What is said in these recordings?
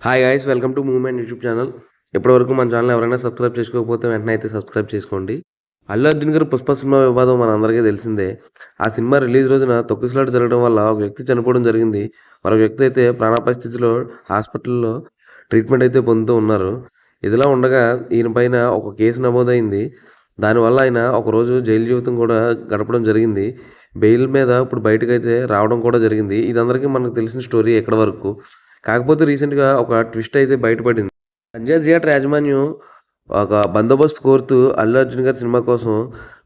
Hi guys welcome to movement YouTube channel. ఇప్పటివరకు మన channel ఎవరైనా సబ్స్క్రైబ్ చేసుకోకపోతే వెంటనే అయితే సబ్స్క్రైబ్ చేసుకోండి. అల్లు అర్జున్ గారు పుష్ప సినిమా వివాదం మనందరికీ తెలిసిందే. ఆ సినిమా రిలీజ్ రోజున తొక్కిసలాట జరగడం వల్ల ఒక వ్యక్తి చనిపోవడం జరిగింది. మరొక వ్యక్తి అయితే ప్రాణాపాయ స్థితిలో హాస్పిటల్లో ట్రీట్మెంట్ అయితే పొందుతూ ఉన్నారు. ఇదిలా ఉండగా ఈయన పైన ఒక కేసు నమోదైంది. దానివల్ల ఆయన ఒకరోజు జైలు జీవితం కూడా గడపడం జరిగింది. బెయిల్ మీద ఇప్పుడు బయటకైతే రావడం కూడా జరిగింది. ఇదందరికీ మనకు తెలిసిన స్టోరీ ఎక్కడి వరకు. కాకపోతే రీసెంట్‌గా ఒక ట్విస్ట్ అయితే బయటపడింది. సంజయ్ థియేటర్ యాజమాన్యం ఒక బందోబస్తు కోరుతూ అల్లు అర్జున్ గారి సినిమా కోసం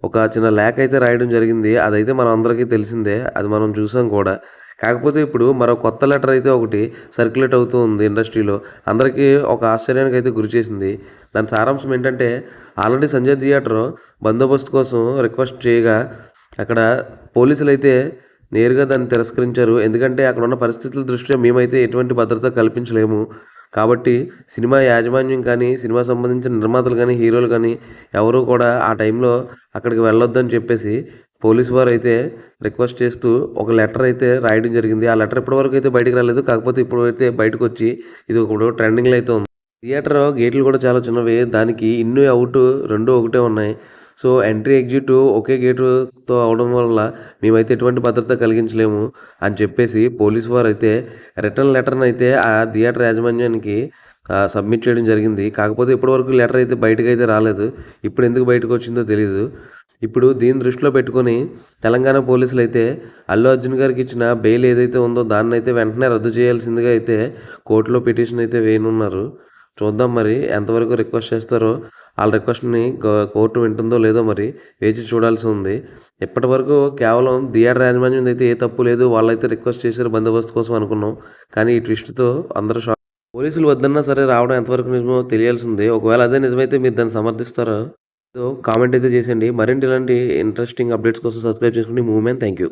ఒక చిన్న లేఖ అయితే రాయడం జరిగింది. అదైతే మన అందరికీ తెలిసిందే. అది మనం చూసాం కూడా. కాకపోతే ఇప్పుడు మరో కొత్త లెటర్ అయితే ఒకటి సర్క్యులేట్ అవుతూ ఉంది ఇండస్ట్రీలో. అందరికీ ఒక ఆశ్చర్యానికి అయితే గురిచేసింది. దాని సారాంశం ఏంటంటే ఆల్రెడీ సంజయ్ థియేటర్ బందోబస్తు కోసం రిక్వెస్ట్ చేయగా అక్కడ పోలీసులైతే నేరుగా దాన్ని తిరస్కరించారు. ఎందుకంటే అక్కడున్న పరిస్థితుల దృష్ట్యా మేమైతే ఎటువంటి భద్రత కల్పించలేము. కాబట్టి సినిమా యాజమాన్యం కానీ, సినిమా సంబంధించిన నిర్మాతలు కానీ, హీరోలు కానీ ఎవరు కూడా ఆ టైంలో అక్కడికి వెళ్ళొద్దని చెప్పేసి పోలీసు వారైతే రిక్వెస్ట్ చేస్తూ ఒక లెటర్ అయితే రాయడం జరిగింది. ఆ లెటర్ ఇప్పటివరకు అయితే బయటికి రాలేదు. కాకపోతే ఇప్పుడైతే బయటకొచ్చి ఇది ఇప్పుడు ట్రెండింగ్‌లో అయితే ఉంది. థియేటర్ గేట్లు కూడా చాలా చిన్నవి. దానికి ఇన్, ఔట్ 2 ఒకటే ఉన్నాయి. సో, ఎంట్రీ, ఎగ్జిట్ ఒకే గేటుతో అవ్వడం వల్ల మేమైతే ఎటువంటి భద్రత కలిగించలేము అని చెప్పేసి పోలీసు వారైతే రిటర్న్ లెటర్‌నైతే ఆ థియేటర్ యాజమాన్యానికి సబ్మిట్ చేయడం జరిగింది. కాకపోతే ఇప్పటివరకు లెటర్ అయితే బయటకైతే రాలేదు. ఇప్పుడు ఎందుకు బయటకొచ్చిందో తెలీదు. ఇప్పుడు దీన్ని దృష్టిలో పెట్టుకొని తెలంగాణ పోలీసులైతే అల్లు అర్జున్ గారికి ఇచ్చిన బెయిల్ ఏదైతే ఉందో దాన్నైతే వెంటనే రద్దు చేయాల్సిందిగా అయితే కోర్టులో పిటిషన్ అయితే వేయనున్నారు. చూద్దాం మరి ఎంతవరకు రిక్వెస్ట్ చేస్తారో. ఆళ్ళ రిక్వెస్ట్‌ని కోర్టు వింటుందో లేదో మరి వేచి చూడాల్సి ఉంది. ఇప్పటివరకు కేవలం థియేటర్ యాజమాన్యందైతే ఏ తప్పు లేదు. వాళ్ళైతే రిక్వెస్ట్ చేశారు బందోబస్తు కోసం అనుకున్నాం. కానీ ఈ ట్విస్ట్‌తో అందరూ పోలీసులు వద్దన్నా సరే రావడం ఎంతవరకు నిజమో తెలియాల్సిందే. ఒకవేళ అదే నిజమైతే మీరు దాన్ని సమర్థిస్తారా? సో, కామెంట్ అయితే చేసేయండి. మరిన్ని ఇలాంటి ఇంట్రెస్టింగ్ అప్డేట్స్ కోసం సబ్స్క్రైబ్ చేసుకోండి మూవ్‌మెంట్. Thank you.